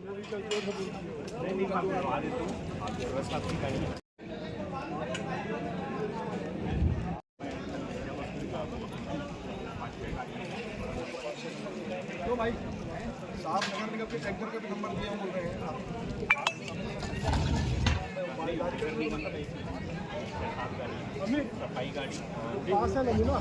तो भाई साहब नगर निगम के टैंकर का भी नंबर दिया बोल रहे हैं सफाई गाड़ी पास है ना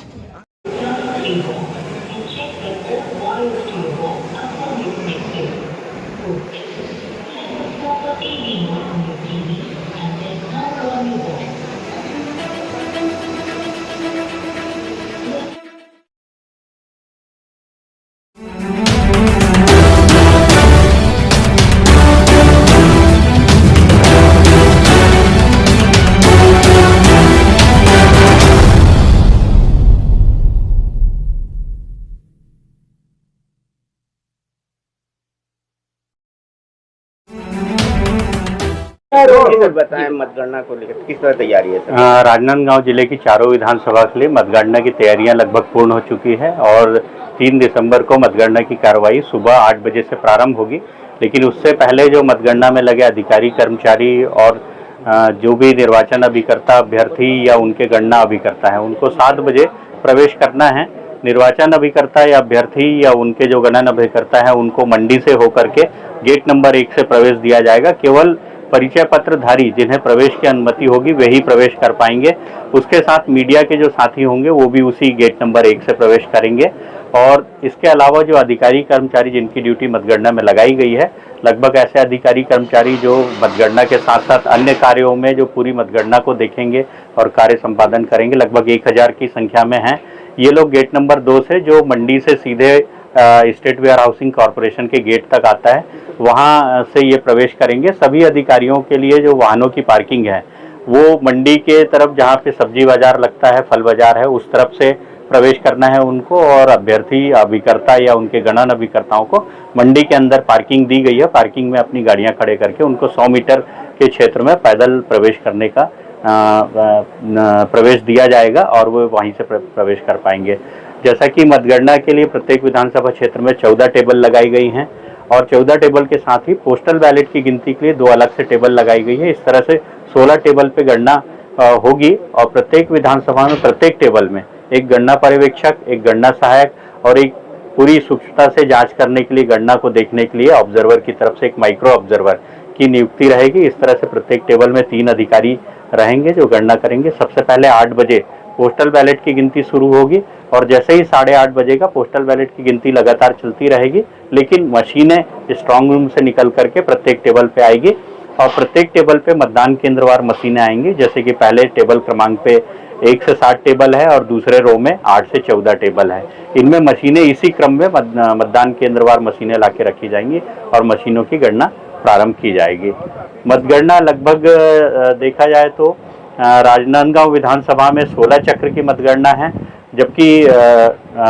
बताएं मतगणना को लेकर किस तरह तैयारी है सर? राजनांदगांव जिले की चारों विधानसभा के लिए मतगणना की तैयारियां लगभग पूर्ण हो चुकी है और 3 दिसंबर को मतगणना की कार्रवाई सुबह 8 बजे से प्रारंभ होगी। लेकिन उससे पहले जो मतगणना में लगे अधिकारी कर्मचारी और जो भी निर्वाचन अभिकर्ता अभ्यर्थी या उनके गणना अभिकर्ता हैं उनको 7 बजे प्रवेश करना है। निर्वाचन अभिकर्ता या अभ्यर्थी या उनके जो गणन अभिकर्ता हैं उनको मंडी से होकर के गेट नंबर 1 से प्रवेश दिया जाएगा। केवल परिचय पत्रधारी जिन्हें प्रवेश की अनुमति होगी वही प्रवेश कर पाएंगे। उसके साथ मीडिया के जो साथी होंगे वो भी उसी गेट नंबर 1 से प्रवेश करेंगे। और इसके अलावा जो अधिकारी कर्मचारी जिनकी ड्यूटी मतगणना में लगाई गई है, लगभग ऐसे अधिकारी कर्मचारी जो मतगणना के साथ साथ अन्य कार्यों में जो पूरी मतगणना को देखेंगे और कार्य संपादन करेंगे, लगभग 1000 की संख्या में हैं। ये लोग गेट नंबर 2 से जो मंडी से सीधे स्टेट वेयर हाउसिंग कॉरपोरेशन के गेट तक आता है वहां से ये प्रवेश करेंगे। सभी अधिकारियों के लिए जो वाहनों की पार्किंग है वो मंडी के तरफ जहां पे सब्जी बाजार लगता है, फल बाजार है, उस तरफ से प्रवेश करना है उनको। और अभ्यर्थी अभिकर्ता या उनके गणन अभिकर्ताओं को मंडी के अंदर पार्किंग दी गई है। पार्किंग में अपनी गाड़ियां खड़े करके उनको 100 मीटर के क्षेत्र में पैदल प्रवेश करने का प्रवेश दिया जाएगा और वो वहीं से प्रवेश कर पाएंगे। जैसा कि मतगणना के लिए प्रत्येक विधानसभा क्षेत्र में 14 टेबल लगाई गई हैं और 14 टेबल के साथ ही पोस्टल बैलेट की गिनती के लिए 2 अलग से टेबल लगाई गई है। इस तरह से 16 टेबल पे गणना होगी और प्रत्येक विधानसभा में प्रत्येक टेबल में एक गणना पर्यवेक्षक, एक गणना सहायक और एक पूरी सूक्ष्मता से जांच करने के लिए गणना को देखने के लिए ऑब्जर्वर की तरफ से एक माइक्रो ऑब्जर्वर की नियुक्ति रहेगी। इस तरह से प्रत्येक टेबल में 3 अधिकारी रहेंगे जो गणना करेंगे। सबसे पहले 8 बजे पोस्टल बैलेट की गिनती शुरू होगी और जैसे ही 8:30 बजेगा पोस्टल बैलेट की गिनती लगातार चलती रहेगी, लेकिन मशीनें स्ट्रांग रूम से निकल करके प्रत्येक टेबल पे आएगी और प्रत्येक टेबल पे मतदान केंद्रवार मशीनें आएंगी। जैसे कि पहले टेबल क्रमांक पे 1 से 7 टेबल है और दूसरे रो में 8 से 14 टेबल है। इनमें मशीनें इसी क्रम में मतदान केंद्रवार मशीनें ला के रखी जाएंगी और मशीनों की गणना प्रारंभ की जाएगी। मतगणना लगभग देखा जाए तो राजनांदगांव विधानसभा में 16 चक्र की मतगणना है, जबकि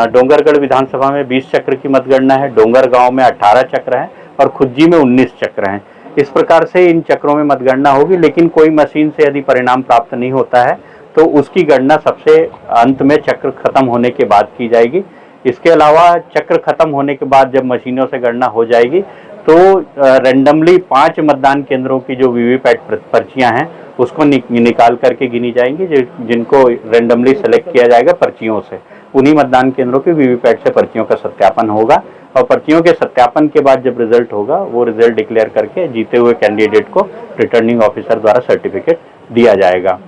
डोंगरगढ़ विधानसभा में 20 चक्र की मतगणना है, डोंगरगांव में 18 चक्र हैं और खुज्जी में 19 चक्र हैं। इस प्रकार से इन चक्रों में मतगणना होगी, लेकिन कोई मशीन से यदि परिणाम प्राप्त नहीं होता है तो उसकी गणना सबसे अंत में चक्र खत्म होने के बाद की जाएगी। इसके अलावा चक्र खत्म होने के बाद जब मशीनों से गणना हो जाएगी तो रैंडमली 5 मतदान केंद्रों की जो वीवीपैट पर्चियां हैं उसको निकाल करके गिनी जाएंगी, जिनको रैंडमली सेलेक्ट किया जाएगा पर्चियों से। उन्हीं मतदान केंद्रों के वीवीपैट से पर्चियों का सत्यापन होगा और पर्चियों के सत्यापन के बाद जब रिजल्ट होगा वो रिजल्ट डिक्लेयर करके जीते हुए कैंडिडेट को रिटर्निंग ऑफिसर द्वारा सर्टिफिकेट दिया जाएगा।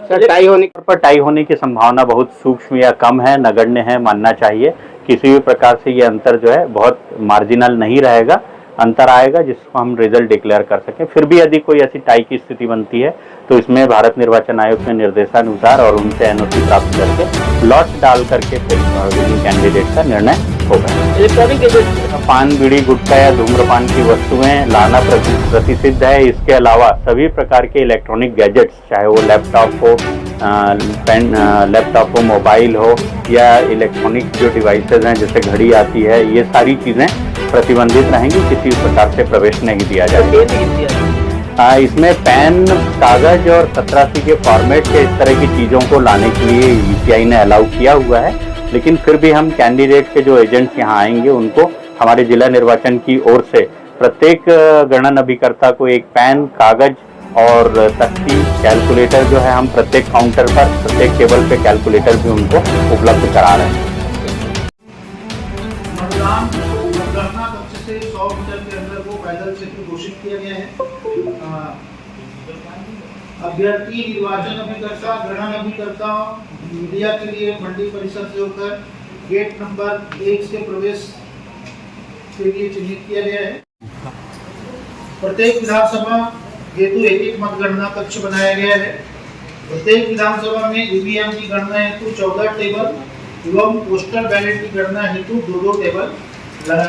सर, टाई होने की संभावना बहुत सूक्ष्म या कम है, नगण्य है मानना चाहिए। किसी भी प्रकार से ये अंतर जो है बहुत मार्जिनल नहीं रहेगा, अंतर आएगा जिसको हम रिजल्ट डिक्लेयर कर सकें। फिर भी यदि कोई ऐसी टाई की स्थिति बनती है तो इसमें भारत निर्वाचन आयोग के निर्देशानुसार और उनसे एनओसी प्राप्त करके लॉट डाल करके फिर कैंडिडेट का निर्णय होगा। इलेक्ट्रॉनिक पान, बीड़ी, गुटखा या धूम्रपान की वस्तुएं लाना प्रतिषिद्ध है। इसके अलावा सभी प्रकार के इलेक्ट्रॉनिक गैजेट्स, चाहे वो लैपटॉप हो, लैपटॉप हो, मोबाइल हो या इलेक्ट्रॉनिक जो डिवाइसेज हैं जैसे घड़ी आती है, ये सारी चीज़ें प्रतिबंधित रहेंगी। किसी प्रकार से प्रवेश नहीं दिया जाएगा। इसमें पेन, कागज और 87 के फॉर्मेट के इस तरह की चीज़ों को लाने के लिए ईसीआई ने अलाउ किया हुआ है, लेकिन फिर भी हम कैंडिडेट के जो एजेंट्स यहाँ आएंगे उनको हमारे जिला निर्वाचन की ओर से प्रत्येक गणन अभिकर्ता को एक पेन, कागज और तख्ती, कैलकुलेटर जो है हम प्रत्येक काउंटर पर, प्रत्येक टेबल पे कैलकुलेटर भी उनको उपलब्ध करा रहे हैं। मतगणना कक्ष से 100 मीटर के अंदर वो पैदल क्षेत्र घोषित किया गया है। अभ्यर्थी, निर्वाचन अभिकर्ता, गणन अभिकर्ता, मीडिया के लिए मंडी परिसर से होकर गेट नंबर 1 से प्रवेश के लिए चिन्हित किया गया है। प्रत्येक विधानसभा हेतु एक मतगणना कक्ष बनाया गया है। प्रत्येक विधानसभा में ईवीएम की गणना हेतु 14 टेबल एवं पोस्टल बैलेट की गणना हेतु 2-2 टेबल लगाए